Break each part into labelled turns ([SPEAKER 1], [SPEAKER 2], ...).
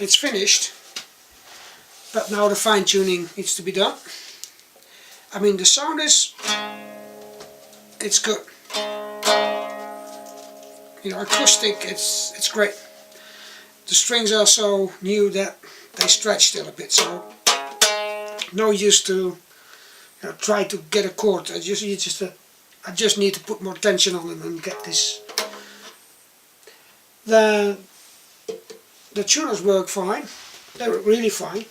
[SPEAKER 1] it's finished, but now the fine-tuning needs to be done. I mean, the sound is, it's good. You know, acoustic, it's great. The strings are so new that they stretch still a bit, so no use to try to get a chord. I just need to put more tension on them and get this. The tuners work fine. They were really fine.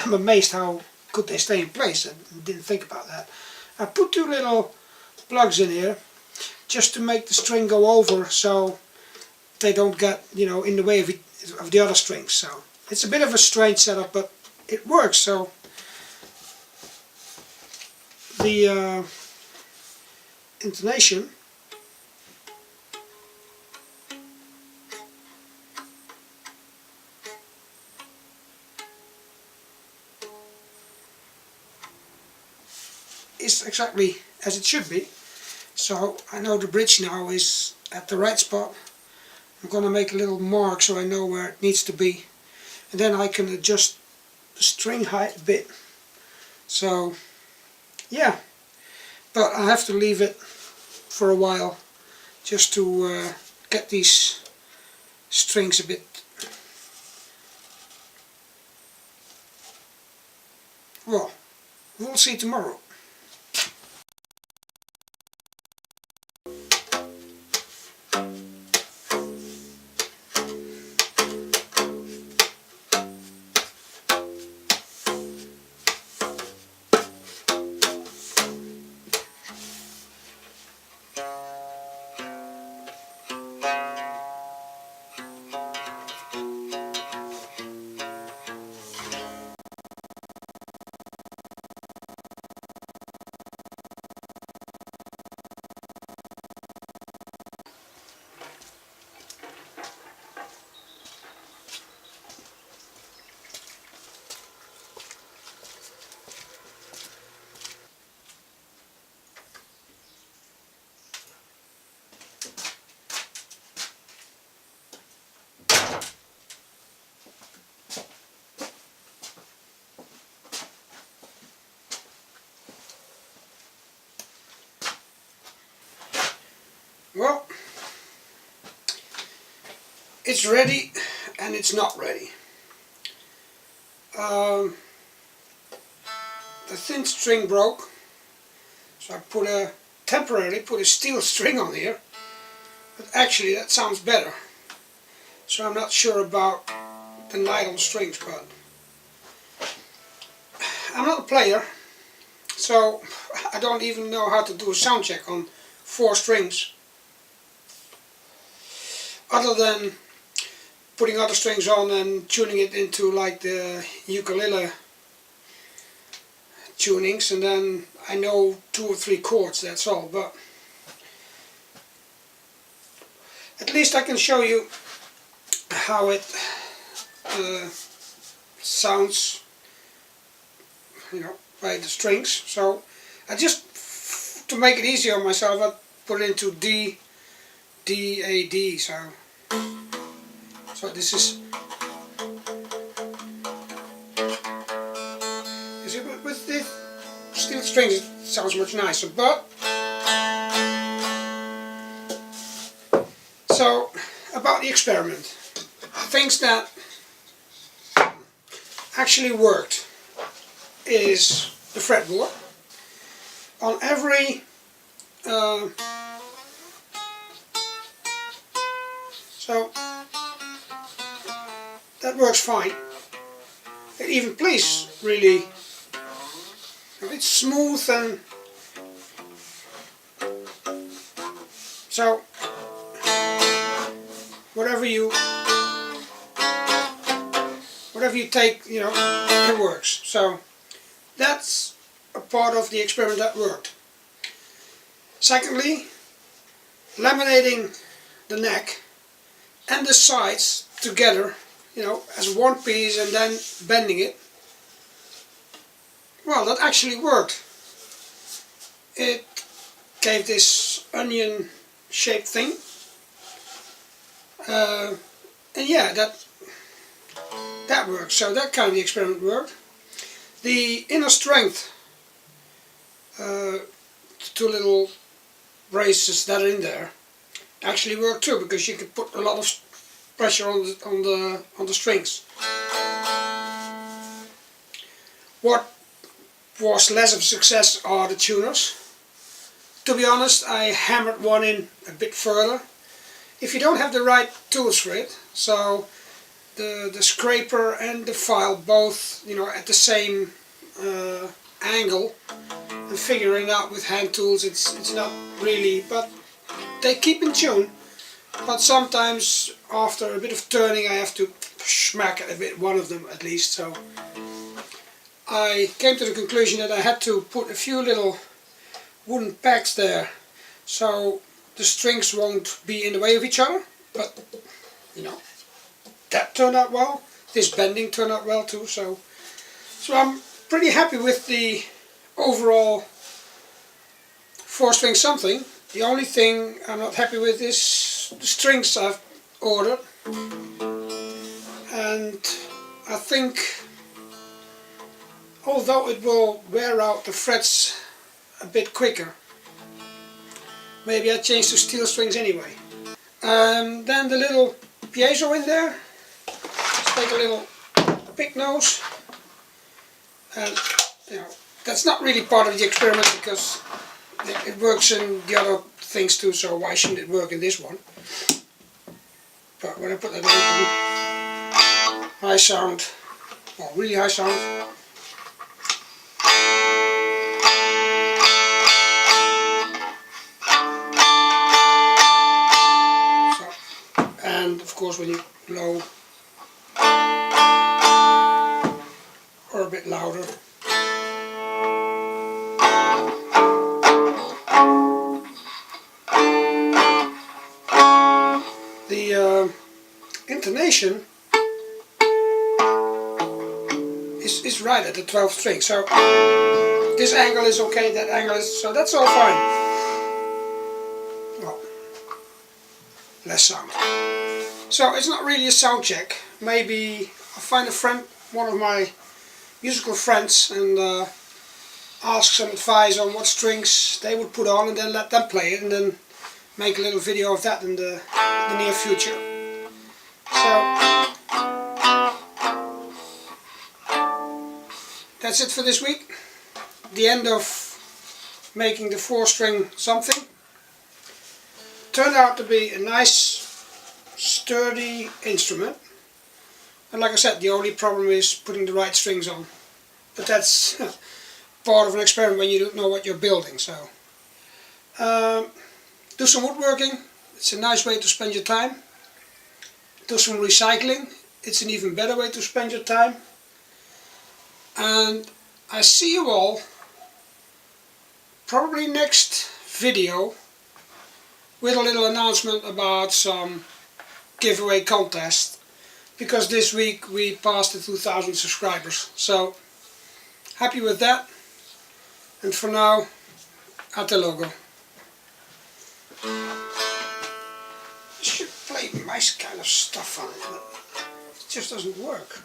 [SPEAKER 1] I'm amazed how good they stay in place. I didn't think about that. I put two little plugs in here just to make the string go over, so they don't get in the way of the other strings. So it's a bit of a strange setup, but it works. So the intonation is exactly as it should be. So I know the bridge now is at the right spot. I'm going to make a little mark so I know where it needs to be, and then I can adjust the string height a bit. So yeah, but I have to leave it for a while just to get these strings a bit, well, we'll see tomorrow. Well, it's ready and it's not ready. The thin string broke, so I temporarily put a steel string on here, but actually that sounds better. So I'm not sure about the nylon strings, but I'm not a player, so I don't even know how to do a sound check on 4 strings. Other than putting other strings on and tuning it into like the ukulele tunings, and then I know 2 or 3 chords, that's all. But at least I can show you how it sounds, by the strings. So I just, to make it easier on myself, I put it into D, A, D. So this is, you see, with the steel strings it sounds much nicer. But so about the experiment, things that actually worked is the fretboard. On every so that works fine. It even plays really, it's smooth, and so whatever you take, it works. So that's a part of the experiment that worked. Secondly, laminating the neck and the sides together, as one piece, and then bending it. Well, that actually worked. It gave this onion shaped thing, and yeah, that that works. So that kind of experiment worked. The inner strength, two little braces that are in there, actually work too, because you could put a lot of pressure on the strings. What was less of a success are the tuners. To be honest, I hammered one in a bit further. If you don't have the right tools for it, so the scraper and the file both, you know, at the same angle, and figuring it out with hand tools, it's not really, but they keep in tune. But sometimes after a bit of turning I have to smack it a bit, one of them at least. So I came to the conclusion that I had to put a few little wooden pegs there so the strings won't be in the way of each other. But you know, that turned out well. This bending turned out well too. So I'm pretty happy with the overall 4-string something. The only thing I'm not happy with is the strings I've ordered, and I think although it will wear out the frets a bit quicker, maybe I change to steel strings anyway. Then the little piezo in there, let's take a little pick nose, and you know, that's not really part of the experiment because it works in the other things too, so why shouldn't it work in this one? But when I put that on, high sound, well, really high sound. So, and of course when you low or a bit louder. The intonation is right at the 12th string, so this angle is okay, that angle is, so that's all fine. Well, less sound. So it's not really a sound check. Maybe I'll find a friend, one of my musical friends, and ask some advice on what strings they would put on, and then let them play it, and then make a little video of that in the near future. So that's it for this week. The end of making the 4-string something. Turned out to be a nice sturdy instrument, and like I said, the only problem is putting the right strings on, but that's part of an experiment when you don't know what you're building. So do some woodworking, it's a nice way to spend your time. Do some recycling, it's an even better way to spend your time. And I see you all probably next video with a little announcement about some giveaway contest, because this week we passed the 2,000 subscribers. So happy with that, and for now, hasta luego. I should play nice kind of stuff on it, but it just doesn't work.